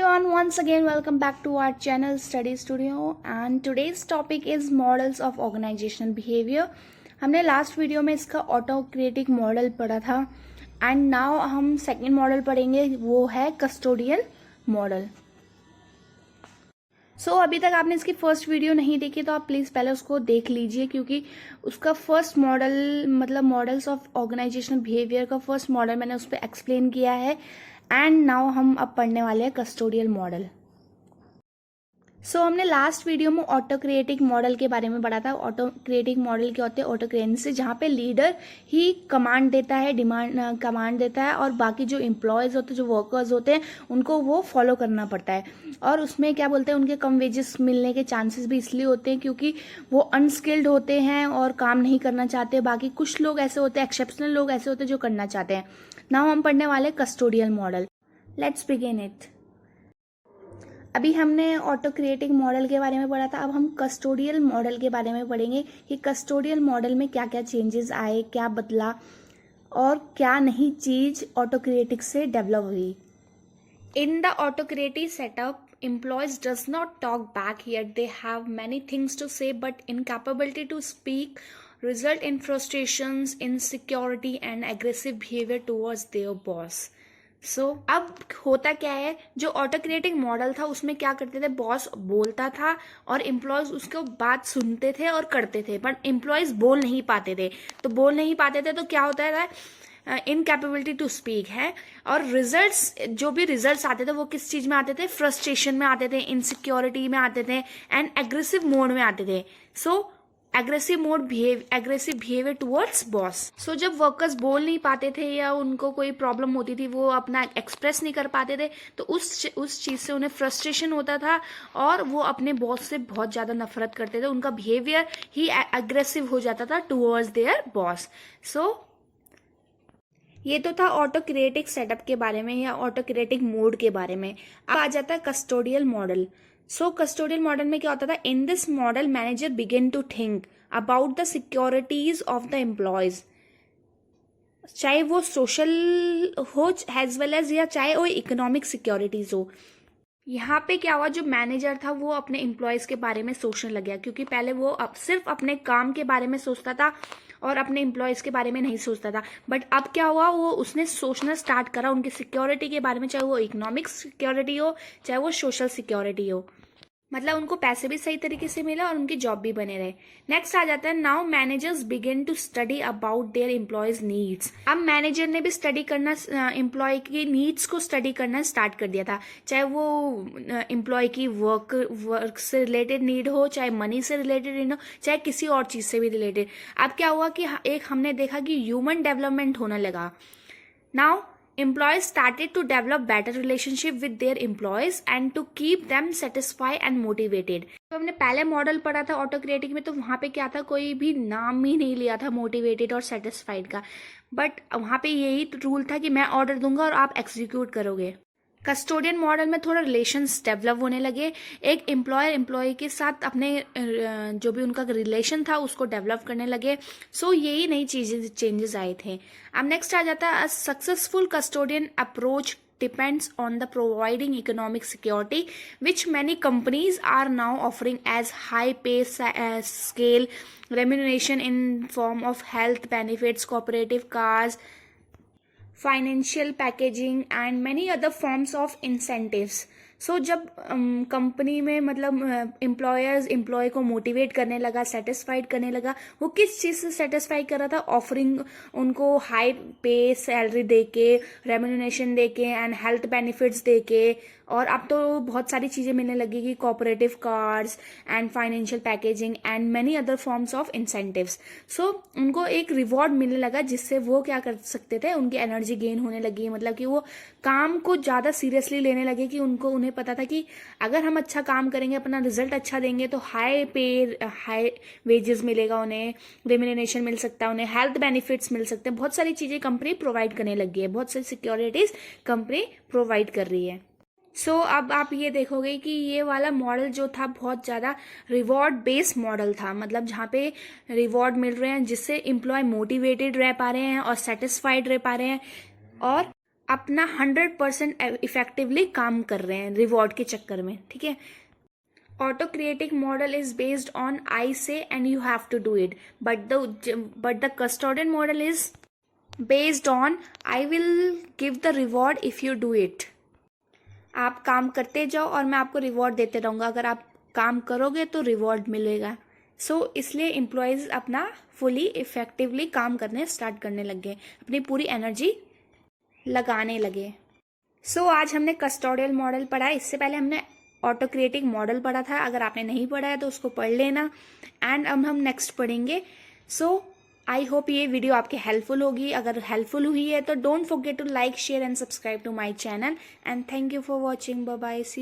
everyone, once again welcome back to our channel Study Studio and today's topic is models of organizational behavior। हमने last video में इसका autocratic model पढ़ा था and now हम second model पढ़ेंगे, वो है कस्टोडियल मॉडल। सो अभी तक आपने इसकी फर्स्ट वीडियो नहीं देखी तो आप प्लीज़ पहले उसको देख लीजिए, क्योंकि उसका फर्स्ट मॉडल मतलब मॉडल्स ऑफ ऑर्गेनाइजेशनल बिहेवियर का फर्स्ट मॉडल मैंने उस पर एक्सप्लेन किया है एंड नाउ हम अब पढ़ने वाले हैं कस्टोडियल मॉडल। सो हमने लास्ट वीडियो में ऑटोक्रेटिक मॉडल के बारे में पढ़ा था। ऑटोक्रेटिक मॉडल क्या होते हैं? ऑटोक्रेसी, जहाँ पे लीडर ही कमांड देता है, कमांड देता है और बाकी जो एम्प्लॉयज़ होते हैं, जो वर्कर्स होते हैं, उनको वो फॉलो करना पड़ता है। और उसमें क्या बोलते हैं, उनके कम वेजेस मिलने के चांसेस भी इसलिए होते हैं क्योंकि वो अनस्किल्ड होते हैं और काम नहीं करना चाहते। बाकी कुछ लोग ऐसे होते हैं, एक्सेप्शनल लोग ऐसे होते हैं जो करना चाहते हैं। नाउ हम पढ़ने वाले custodial model. Let's begin it. अभी हमने ऑटोक्रेटिक मॉडल के बारे में पढ़ा था, अब हम कस्टोडियल मॉडल के बारे में पढ़ेंगे कि कस्टोडियल मॉडल में क्या क्या चेंजेस आए, क्या बदला और क्या नई चीज ऑटोक्रेटिक से डेवलप हुई। In the autocratic setup, employees does not talk back, yet they have many things to say but incapability to speak result in frustrations, insecurity and aggressive behavior towards their boss. अब होता क्या है, जो autocratic model था उसमें क्या करते थे, बॉस बोलता था और एम्प्लॉयज उसको बात सुनते थे और करते थे, बट एम्प्लॉयज बोल नहीं पाते थे। तो क्या होता था, इनकैपेबिलिटी टू स्पीक है। और रिजल्ट्स, जो भी रिजल्ट्स आते थे वो किस चीज में आते थे, फ्रस्ट्रेशन में आते थे, इनसिक्योरिटी में आते थे एंड एग्रेसिव मोड में आते थे। Aggressive behaviour towards boss. जब वर्कर्स बोल नहीं पाते थे या उनको कोई प्रॉब्लम होती थी, वो अपना एक्सप्रेस नहीं कर पाते थे, तो उस चीज से उन्हें फ्रस्ट्रेशन होता था और वो अपने बॉस से बहुत ज्यादा नफरत करते थे। उनका बिहेवियर ही एग्रेसिव हो जाता था टुवर्ड्स देयर बॉस। ये तो था ऑटोक्रेटिक सेटअप के बारे में या ऑटोक्रेटिक मोड के बारे में। अब आ जाता है कस्टोडियल मॉडल। कस्टोडियल मॉडल में क्या होता था, in this model manager begin to think about the securities of the employees, चाहे वो सोशल हो एज वेल एज या चाहे वो इकोनॉमिक सिक्योरिटीज हो। यहाँ पे क्या हुआ, जो मैनेजर था वो अपने एम्प्लॉयज के बारे में सोचने लग गया, क्योंकि पहले वो सिर्फ अपने काम के बारे में सोचता था और अपने एम्प्लॉयज के बारे में नहीं सोचता था। बट अब क्या हुआ, वो उसने सोचना स्टार्ट करा उनकी सिक्योरिटी के बारे में, चाहे वो इकोनॉमिक सिक्योरिटी हो चाहे वो सोशल सिक्योरिटी हो, मतलब उनको पैसे भी सही तरीके से मिला और उनकी जॉब भी बने रहे। नेक्स्ट आ जाता है, now managers begin to study about their employees needs. अब मैनेजर ने भी स्टडी करना, एम्प्लॉय की नीड्स को स्टडी करना स्टार्ट कर दिया था, चाहे वो एम्प्लॉय की वर्क से रिलेटेड नीड हो, चाहे मनी से रिलेटेड नीड हो, चाहे किसी और चीज से भी रिलेटेड। अब क्या हुआ कि एक हमने देखा कि ह्यूमन डेवलपमेंट होने लगा। Now employees started to develop better relationship with their employees and to keep them satisfied and motivated। तो हमने पहले मॉडल पढ़ा था ऑटोक्रेटिक में, तो वहां पे क्या था, कोई भी नाम ही नहीं लिया था मोटिवेटेड और सेटिस्फाइड का, बट वहां पे यही रूल था कि मैं ऑर्डर दूंगा और आप एग्जीक्यूट करोगे। कस्टोडियन मॉडल में थोड़ा रिलेशंस डेवलप होने लगे, एक एम्प्लॉयर एम्प्लॉय के साथ अपने जो भी उनका रिलेशन था उसको डेवलप करने लगे। यही नई चेंजेस आए थे। अब नेक्स्ट आ जाता है, successful custodian approach depends on the providing economic security, which many companies are now offering as high pay scale remuneration in form of health benefits, cooperative cars, financial packaging and many other forms of incentives. जब company में मतलब employers employ को motivate करने लगा, satisfied करने लगा, वो किस चीज़ से सेटिस्फाई कर रहा था, ऑफरिंग उनको हाई पे सैलरी देके, रेम्यूनरेशन देके एंड हेल्थ बेनिफिट्स देके, और अब तो बहुत सारी चीज़ें मिलने लगेगी, cooperative cards and financial packaging and many other forms of incentives. उनको एक रिवॉर्ड मिलने लगा जिससे वो क्या कर सकते थे, उनकी एनर्जी गेन होने लगी, मतलब कि वो काम को ज़्यादा सीरियसली लेने लगे, कि उन्हें पता था कि अगर हम अच्छा काम करेंगे, अपना रिजल्ट अच्छा देंगे तो हाई वेजेस मिलेगा, उन्हें रेम्यूनरेशन मिल सकता है, उन्हें हेल्थ बेनिफिट्स मिल सकते हैं, बहुत सारी चीज़ें कंपनी प्रोवाइड करने लगी है, बहुत सारी सिक्योरिटीज कंपनी प्रोवाइड कर रही है। अब आप ये देखोगे कि ये वाला मॉडल जो था बहुत ज़्यादा रिवॉर्ड बेस्ड मॉडल था, मतलब जहाँ पे रिवॉर्ड मिल रहे हैं जिससे एम्प्लॉय मोटिवेटेड रह पा रहे हैं और सेटिस्फाइड रह पा रहे हैं और अपना 100% इफेक्टिवली काम कर रहे हैं रिवॉर्ड के चक्कर में, ठीक है। Autocratic model is based on I say and you have to do it, but the custodian model is based on I will give the reward if you do it. आप काम करते जाओ और मैं आपको रिवॉर्ड देते रहूँगा, अगर आप काम करोगे तो रिवॉर्ड मिलेगा। इसलिए एम्प्लॉयज़ अपना फुली इफेक्टिवली काम करने स्टार्ट करने लग गए, अपनी पूरी एनर्जी लगाने लगे। आज हमने कस्टोडियल मॉडल पढ़ा। इससे पहले हमने ऑटो क्रिएटिंग मॉडल पढ़ा था, अगर आपने नहीं पढ़ा है तो उसको पढ़ लेना। एंड अब हम नेक्स्ट पढ़ेंगे। आई होप ये वीडियो आपके हेल्पफुल होगी। अगर हेल्पफुल हुई है तो don't forget to like, share and subscribe to my channel. And thank you for watching. Bye bye, see you.